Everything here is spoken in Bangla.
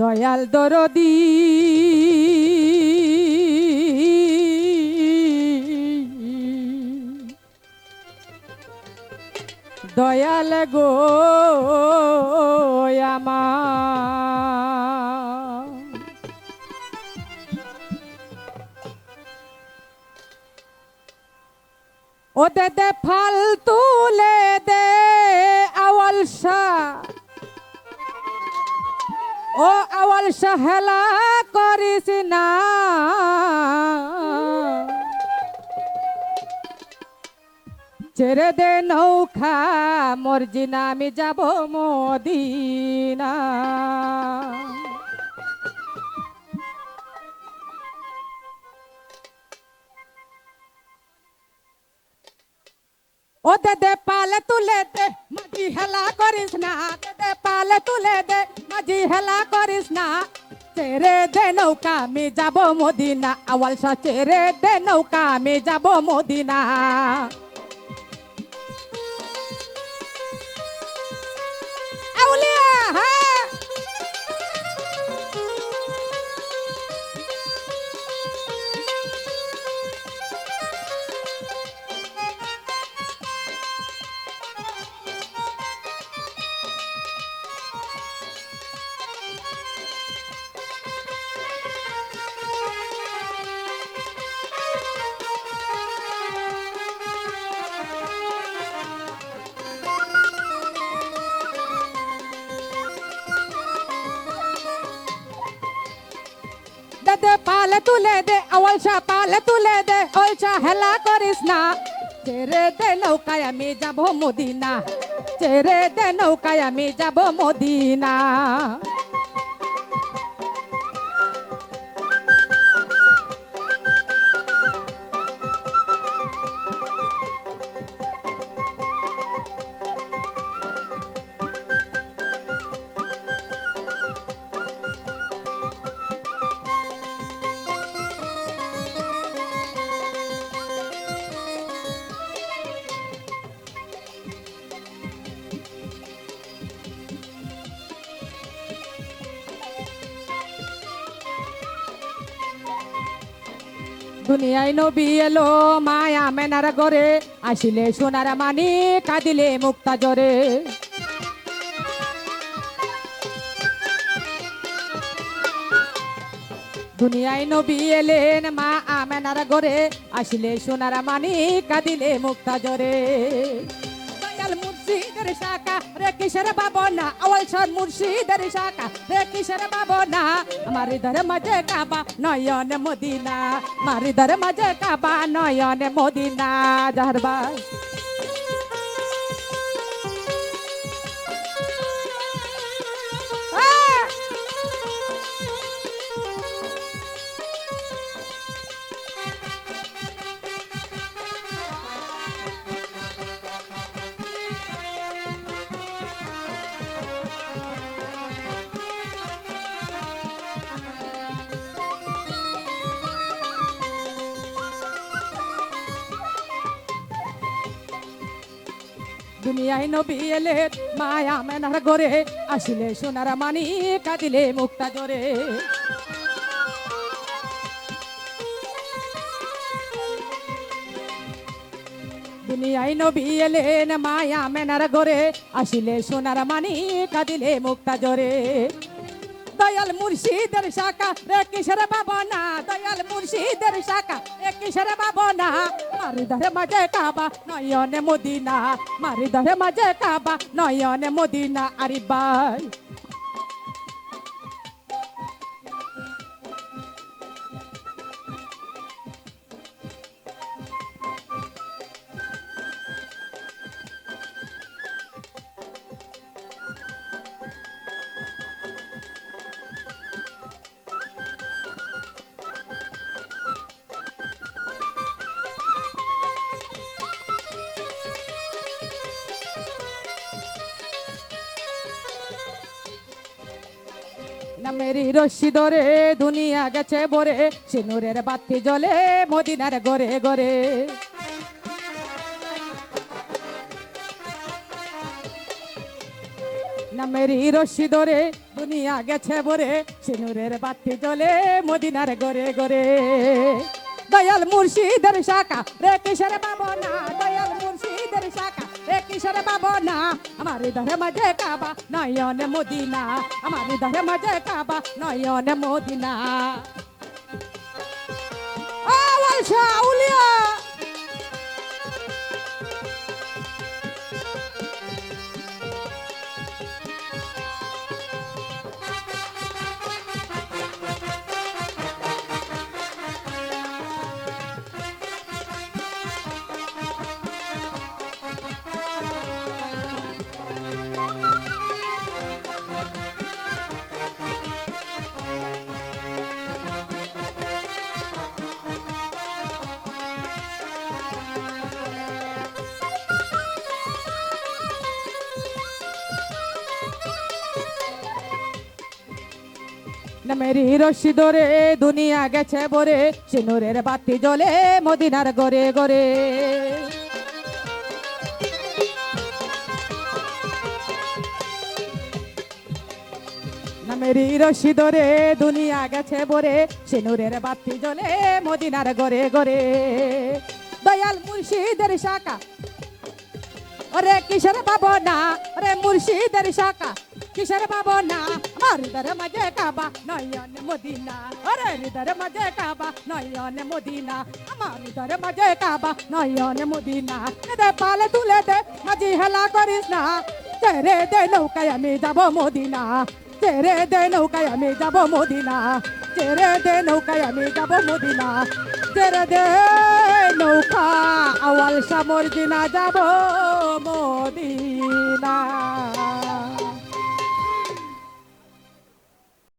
দয়াল দরদি দয়াল গো আমার ও দে দে ফাল তুলে দে আওয়াল শাহ ও আওয়াল শাহ হেলা করিস না ছেড়ে দে নৌকা মর্জিনা আমি যাব মদিনা ও দে দে পালে তুলে দে মাঝি হেলা করিস না দে দে পালে তুলে দে মাঝি হেলা করিস না ছেড়ে দে নৌকা আমি যাব মদিনা আওয়াল শাহ ছেড়ে দে নৌকা আমি যাব মদিনা আউলিয়া হ্যাঁ দে পালে তুলে দে আওয়াল শাহ পালে তুলে দে ওই শাহ হেলা করিস না ছেড়ে দে নৌকায় আমি যাব মদিনা ছেড়ে দে নৌকায় আমি যাব মদিনা দুনিয়ায় নবী এলো মায়া মেনার গরে আসিলে সোনার মানি কাঁদিলে মুক্তা জরে দুনিয়ায় নবী এলেন মা আমেনার গরে আসিলে সোনার মানি কাঁদিলে মুক্তা জরে দয়াল মুর্শিদের শাখা রে কিশোর বাবনা আওয়াল শাহ মুর্শিদের শাখা রে কিশোর বাবনা আমার হৃদয়ের মাঝে কাবা নয়ন মদিনা আমার হৃদয়ের মাঝে কাবা নয়ন মদিনা জাহার ভাই দুনিয়ায় নবী এলে মায়া মেনার গরে আসিলে সোনার মানি কাঁদিলে মুক্তা জরে দুনিয়ায় নবী এলেন মায়া মেনার গরে আসিলে সোনার মানি কাঁদিলে মুক্তা জরে দয়াল মুর্শিদের শাখা রে কিশোর বাবনা দয়াল মুর্শিদের শাখা রে কিশোর বাবনা মারি ধরে মাঝে কাবা নয়নে মদিনা মারি ধরে মাঝে কাবা নয়নে মদিনা আরে ভাই নামেরি রশি ধরে দুনিয়া গেছে ভরে সিনুরের বাতি জ্বলে মদিনার ঘরে ঘরে নামেরি রশি ধরে দুনিয়া গেছে ভরে সিনুরের বাতি জ্বলে মদিনার গরে গরে দয়াল মুর্শিদের শাখা রে কিশোর বাবনা দয়াল মুর্শিদের শাখা রে কিশোর বাবনা আমার হৃদয়ের মাঝে কাবা নয়ন মদিনা আমার হৃদয়ের মাঝে কাবা নয়ন মদিনা আওয়াল শাউলিয়া মেরি রশি ধরে দুনিয়া গেছে ভরে সিনুরের বাতি জ্বলে মদিনার গরে গরে মেরি রশি ধরে দুনিয়া গেছে ভরে সিনুরের বাতি জ্বলে মদিনার গরে গরে দয়াল মুর্শিদের শাখা ওরে কিশোর বাবনা ওরে মুর্শিদের শাখা কিশোর বাবনা আমার হৃদয়ের মাঝে কাবা নয়ন মদিনা ওরে হৃদয়ের মাঝে কাবা নয়ন মদিনা আমার হৃদয়ের মাঝে কাবা নয়ন মদিনা দে পালে তুলে দে মাঝি হেলা করিস না তেরে দে নৌকায় আমি যাব মদিনা তেরে দে নৌকায় আমি যাব মদিনা তেরে দে নৌকায় আমি যাব মদিনা তেরে দে নৌকা আওয়াল শাহ মদিনা যাব মদিনা